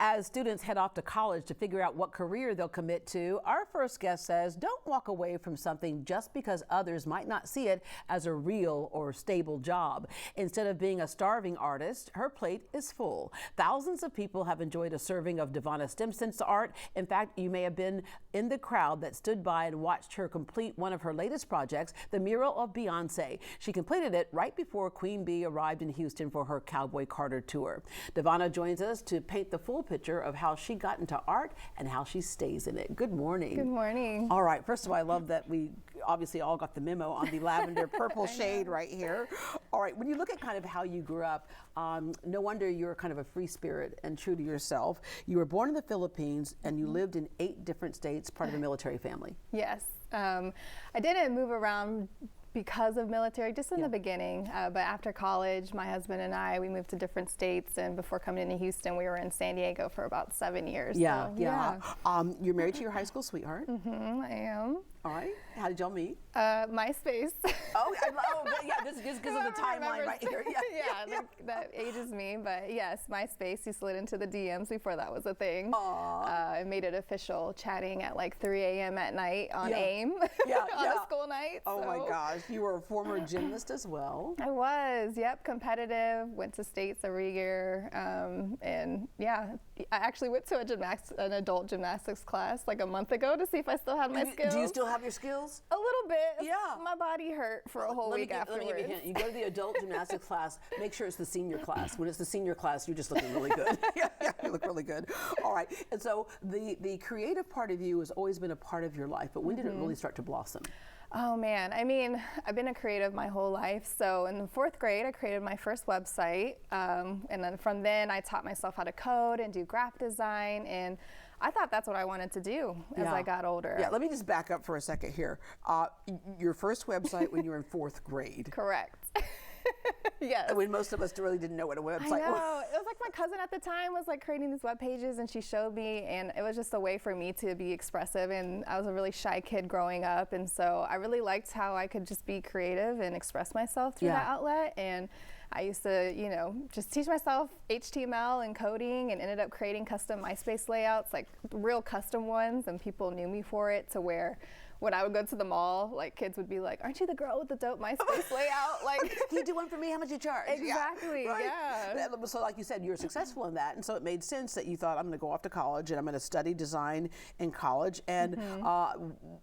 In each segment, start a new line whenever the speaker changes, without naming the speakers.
As students head off to college to figure out what career they'll commit to, our first guest says don't walk away from something just because others might not see it as a real or stable job. Instead of being a starving artist, her plate is full. Thousands of people have enjoyed a serving of Devona Stimpson's art. In fact, you may have been in the crowd that stood by and watched her complete one of her latest projects, the mural of Beyonce. She completed it right before Queen Bee arrived in Houston for her Cowboy Carter tour. Devona joins us to paint the full picture of how she got into art and how she stays in it. Good morning.
Good morning.
All right. First of all, I love that we obviously all got the memo on the lavender purple shade right here. All right. When you look at kind of how you grew up, no wonder you're kind of a free spirit and true to yourself. You were born in the Philippines and you lived in 8 different states, part of a military family.
Yes. I didn't move around because of military, just in the beginning, but after college, my husband and we moved to different states, and before coming into Houston, we were in San Diego for about 7 years.
Yeah, so, yeah. You're married to your high school sweetheart?
Mm-hmm, I am.
All right. How did y'all meet?
MySpace.
Yeah, just because of the timeline right here.
Yeah, that ages me, but yes, MySpace. You slid into the DMs before that was a thing. I made it official, chatting at like 3 a.m. at night on AIM on a school night.
Oh my gosh. You were a former gymnast as well.
I was, competitive, went to states every year, and yeah, I actually went to an adult gymnastics class like a month ago to see if I still had my skills.
Do you still have your skills?
A little bit.
Yeah.
My body hurt for a whole week afterwards.
Let me give you a hint. You go to the adult gymnastics class, make sure it's the senior class. When it's the senior class, you're just looking really good. Yeah, you look really good. All right, and so the creative part of you has always been a part of your life, but when did it really start to blossom?
Oh man, I mean, I've been a creative my whole life. So in the 4th grade, I created my first website. And then from then I taught myself how to code and do graphic design. And I thought that's what I wanted to do as I got older.
Yeah, let me just back up for a second here. Your first website when you were in 4th grade.
Correct. Yes.
When most of us really didn't know what a website was.
I know. It was like my cousin at the time was like creating these web pages, and she showed me, and it was just a way for me to be expressive. And I was a really shy kid growing up, and so I really liked how I could just be creative and express myself through that outlet. And I used to, just teach myself HTML and coding, and ended up creating custom MySpace layouts, like real custom ones, and people knew me for it, to where when I would go to the mall, like kids would be like, "Aren't you the girl with the dope MySpace layout?" Like,
"Can you do one for me? How much you charge?"
Exactly. Yeah.
So, like you said, you were successful in that, and so it made sense that you thought, "I'm going to go off to college and I'm going to study design in college." And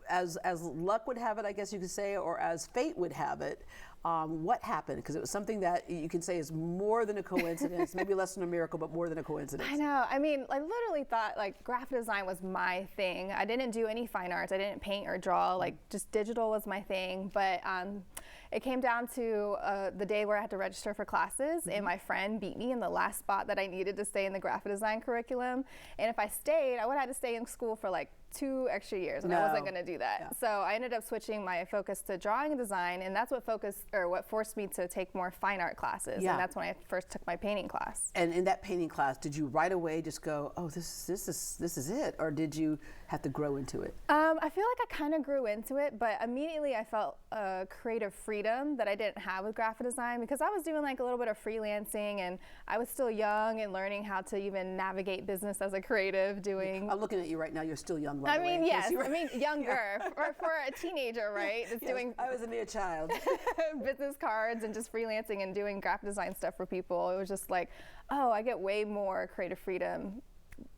as luck would have it, I guess you could say, or as fate would have it, what happened? Because it was something that you can say is more than a coincidence, maybe less than a miracle, but more than a coincidence.
I know. I mean, I literally thought like graphic design was my thing. I didn't do any fine arts. I didn't paint or draw. Like just digital was my thing. But it came down to the day where I had to register for classes, and my friend beat me in the last spot that I needed to stay in the graphic design curriculum. And if I stayed, I would have had to stay in school for like 2 extra years, and I wasn't going to do that. Yeah. So I ended up switching my focus to drawing and design, and that's what forced me to take more fine art classes. Yeah. And that's when I first took my painting class.
And in that painting class, did you right away just go, "Oh, this is it," or did you have to grow into it?
I feel like I kind of grew into it, but immediately I felt creative freedom that I didn't have with graphic design, because I was doing like a little bit of freelancing, and I was still young and learning how to even navigate business as a creative. I'm
looking at you right now. You're still young.
I mean, yes. I mean, younger for a teenager, right? It's doing.
I was a mere child.
Business cards and just freelancing and doing graphic design stuff for people. It was just like, oh, I get way more creative freedom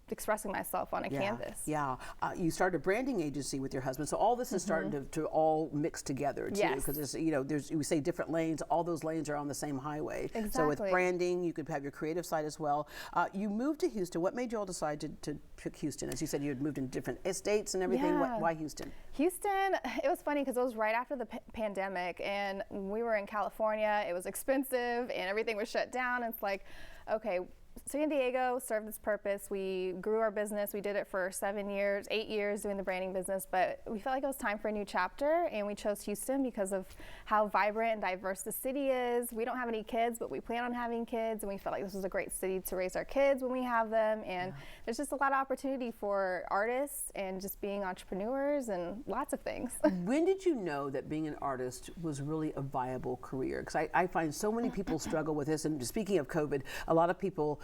expressing myself on a canvas.
Yeah. You started a branding agency with your husband, so all this is starting to all mix together too.
Yes.
Because there's we say different lanes. All those lanes are on the same highway.
Exactly.
So with branding, you could have your creative side as well. You moved to Houston. What made you all decide to pick Houston? As you said, you had moved in different states and everything.
Yeah.
Why Houston?
Houston, it was funny because it was right after the pandemic, and we were in California. It was expensive and everything was shut down. It's like, okay, San Diego served its purpose. We grew our business. We did it for 8 years doing the branding business, but we felt like it was time for a new chapter, and we chose Houston because of how vibrant and diverse the city is. We don't have any kids, but we plan on having kids, and we felt like this was a great city to raise our kids when we have them, and there's just a lot of opportunity for artists and just being entrepreneurs and lots of things.
When did you know that being an artist was really a viable career? Because I find so many people struggle with this, and speaking of COVID, a lot of people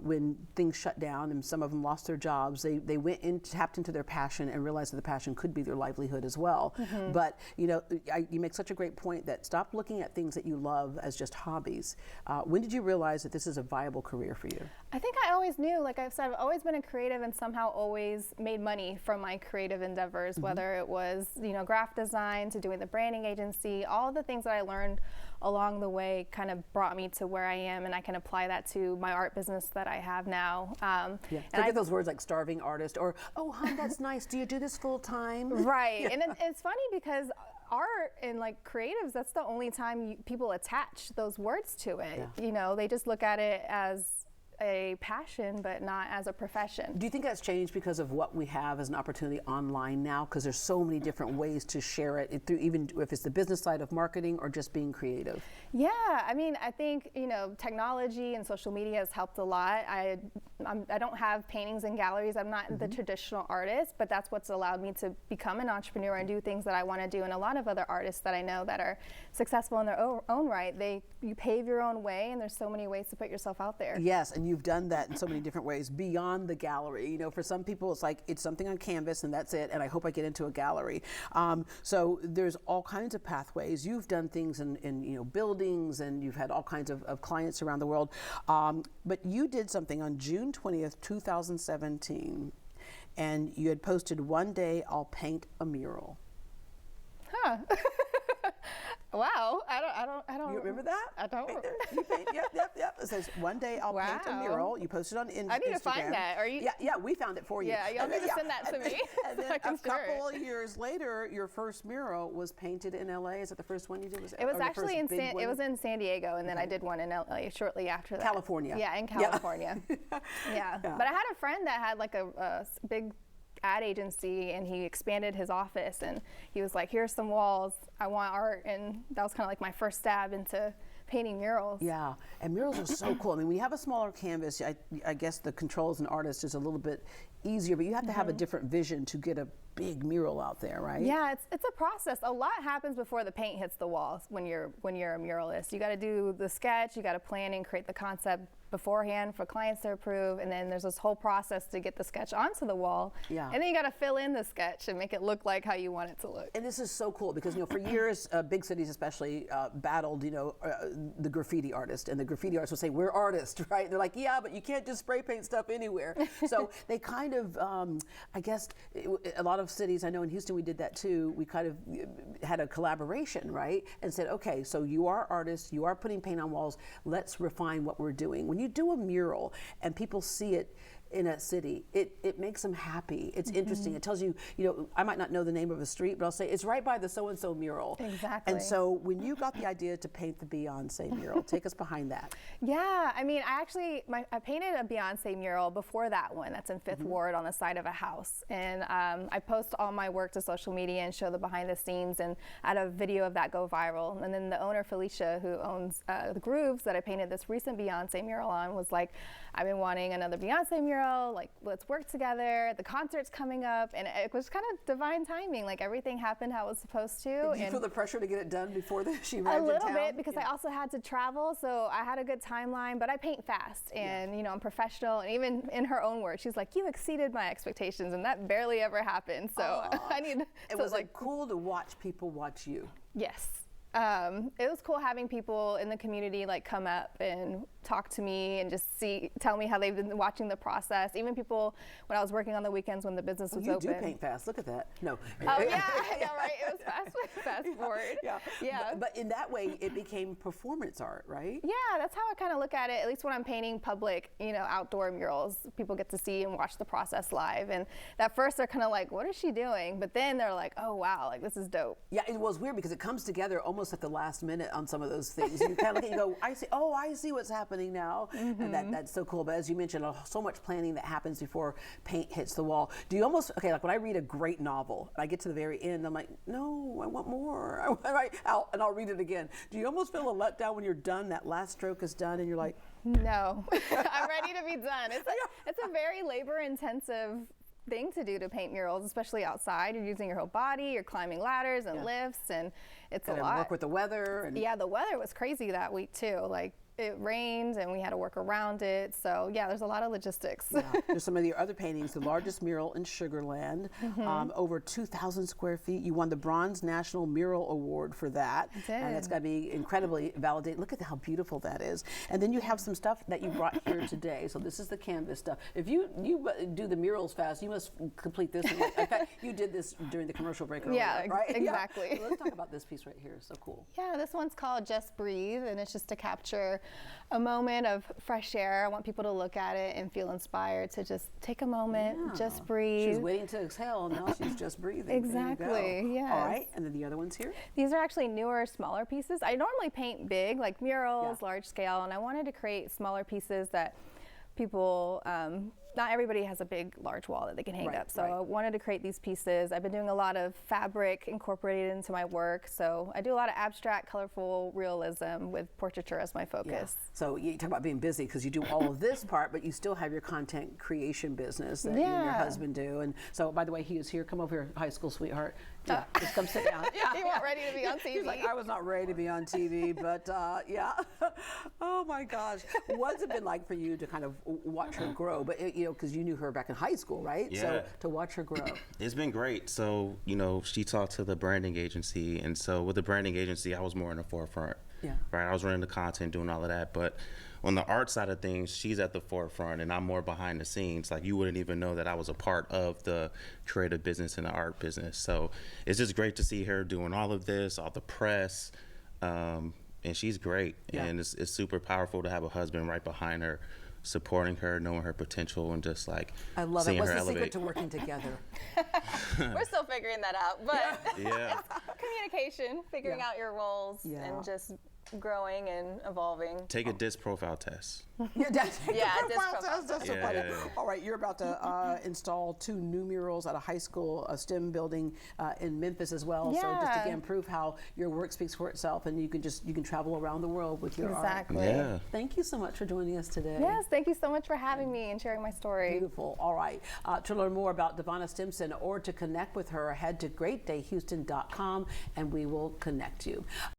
when things shut down and some of them lost their jobs, they went in, tapped into their passion and realized that the passion could be their livelihood as well. But you know, you make such a great point that stop looking at things that you love as just hobbies. When did you realize that this is a viable career for you?
I think I always knew, like I've said, I've always been a creative and somehow always made money from my creative endeavors, whether it was, you know, graphic design to doing the branding agency. All the things that I learned along the way kind of brought me to where I am, and I can apply that to my art business that I have now.
Forget those words like starving artist or, oh, hon, that's nice. Do you do this full time?
Right. And it's funny because art and like creatives, that's the only time people attach those words to it. You know, they just look at it as a passion, but not as a profession.
Do you think that's changed because of what we have as an opportunity online now? Because there's so many different ways to share it, through, even if it's the business side of marketing or just being creative.
Yeah, I mean, I think, you know, technology and social media has helped a lot. I don't have paintings in galleries. I'm not the traditional artist, but that's what's allowed me to become an entrepreneur and do things that I want to do. And a lot of other artists that I know that are successful in their own right, you pave your own way, and there's so many ways to put yourself out there.
Yes, and you've done that in so many different ways beyond the gallery. You know, for some people, it's like it's something on canvas and that's it, and I hope I get into a gallery. So there's all kinds of pathways. You've done things in you know, buildings, and you've had all kinds of clients around the world. But you did something on June 20th, 2017, and you had posted, "One day I'll paint a mural."
Huh. Wow, I don't.
You remember that?
I don't.
You paint, yep. It says, "One day I'll paint a mural." You posted on Instagram.
I need to find that. Are you?
Yeah, we found it for you.
Yeah, y'all need to send that to me.
And then a couple of years later, your first mural was painted in LA. Is that the first one you did?
It was actually it was in San Diego, and then I did one in LA shortly after that.
California.
Yeah, in California. Yeah. But I had a friend that had like a big ad agency, and he expanded his office, and he was like, "Here's some walls, I want art," and that was kind of like my first stab into painting murals.
Yeah, and murals are so cool. I mean, we have a smaller canvas. I guess the control as an artist is a little bit easier, but you have to have a different vision to get a big mural out there, right?
Yeah, it's a process. A lot happens before the paint hits the walls when you're a muralist. You got to do the sketch, you got to plan and create the concept beforehand for clients to approve, and then there's this whole process to get the sketch onto the wall. Yeah. And then you got to fill in the sketch and make it look like how you want it to look.
And this is so cool because, you know, for years, big cities especially battled, you know, the graffiti artist, and the graffiti artists would say, "We're artists," right? They're like, "Yeah, but you can't just spray paint stuff anywhere." So they kind of, I guess, a lot of cities, I know in Houston we did that too, we kind of had a collaboration, right? And said, okay, so you are artists, you are putting paint on walls, let's refine what we're doing. When you do a mural and people see it in a city, it makes them happy. It's interesting. It tells you, you know, I might not know the name of a street, but I'll say it's right by the so-and-so mural.
Exactly.
And so when you got the idea to paint the Beyonce mural, take us behind that.
Yeah, I mean, I painted a Beyonce mural before that one. That's in 5th Ward on the side of a house. And I post all my work to social media and show the behind the scenes, and I had a video of that go viral. And then the owner, Felicia, who owns the Grooves that I painted this recent Beyonce mural on, was like, "I've been wanting another Beyonce mural, like let's work together. The concert's coming up," and it was kind of divine timing. Like everything happened how it was supposed to.
Did you feel the pressure to get it done before she arrived in town?
A little bit, because I also had to travel, so I had a good timeline. But I paint fast, and you know, I'm professional. And even in her own words, she's like, "You exceeded my expectations," and that barely ever happened. So I need.
It was like cool to watch people watch you.
Yes. It was cool having people in the community like come up and talk to me and just tell me how they've been watching the process. Even people when I was working on the weekends when the business was open.
You do paint fast. Look at that. No.
Oh yeah, right. It was fast forward. Yeah.
But in that way, it became performance art, right?
Yeah, that's how I kind of look at it. At least when I'm painting public, you know, outdoor murals, people get to see and watch the process live. And at first they're kind of like, "What is she doing?" But then they're like, "Oh wow, like this is dope."
Yeah, it was weird because it comes together almost at the last minute on some of those things. You kind of look at it and go, I see what's happening now. And that's so cool. But as you mentioned, so much planning that happens before paint hits the wall. Do you almost, like when I read a great novel, and I get to the very end, I'm like, no, I want more. I'll read it again. Do you almost feel a letdown when you're done, that last stroke is done, and you're like,
no, I'm ready to be done. It's a very labor intensive thing to do to paint murals, especially outside. You're using your whole body, you're climbing ladders and lifts, and it's a lot.
Work with the weather.
Yeah, the weather was crazy that week too. Like it rained and we had to work around it. So yeah, there's a lot of logistics.
Yeah. There's some of your other paintings, the largest mural in Sugar Land, over 2,000 square feet. You won the Bronze National Mural Award for that.
I did.
And that's got to be incredibly validating. Look at how beautiful that is. And then you have some stuff that you brought here today. So this is the canvas stuff. If you do the murals fast, you must complete this. In fact, you did this during the commercial break earlier,
Yeah,
right?
exactly.
Yeah. So let's talk about this piece right here. So cool.
Yeah, this one's called Just Breathe, and it's just to capture a moment of fresh air. I want people to look at it and feel inspired to just take a moment, just breathe.
She's waiting to exhale, and now she's just breathing.
Exactly, yes.
All right, and then the other one's here?
These are actually newer, smaller pieces. I normally paint big, like murals, large scale, and I wanted to create smaller pieces that people, not everybody has a big, large wall that they can hang up. So I wanted to create these pieces. I've been doing a lot of fabric incorporated into my work. So I do a lot of abstract, colorful realism with portraiture as my focus.
Yeah. So you talk about being busy because you do all of this part, but you still have your content creation business that you and your husband do. And so, by the way, he is here. Come over here, high school sweetheart. Yeah, just come sit down.
You weren't ready to be on TV.
He's like, I was not ready to be on TV, but yeah. Oh my gosh. What's it been like for you to kind of watch her grow? But because you knew her back in high school, right?
Yeah.
So to watch her grow.
It's been great. So, she talked to the branding agency. And so with the branding agency, I was more in the forefront.
Yeah.
Right. I was running the content, doing all of that. But on the art side of things, she's at the forefront and I'm more behind the scenes. Like, you wouldn't even know that I was a part of the creative business and the art business. So it's just great to see her doing all of this, all the press. And she's great.
Yeah.
And it's super powerful to have a husband right behind her, supporting her, knowing her potential, and just like
I love it.
seeing
What's
her
the
elevate.
secret to working together?
We're still figuring that out, but
Yeah.
communication, figuring out your roles, and just growing and evolving.
Take a disc profile test.
Yeah,
disc profile.
That's so funny. All right, you're about to install 2 new murals at a high school, a STEM building in Memphis as well. So just again, prove how your work speaks for itself, and you can travel around the world with your art.
Exactly.
Yeah.
Thank you so much for joining us today.
Yes, thank you so much for having me and sharing my story.
Beautiful. All right. To learn more about Devona Stimpson or to connect with her, head to greatdayhouston.com and we will connect you.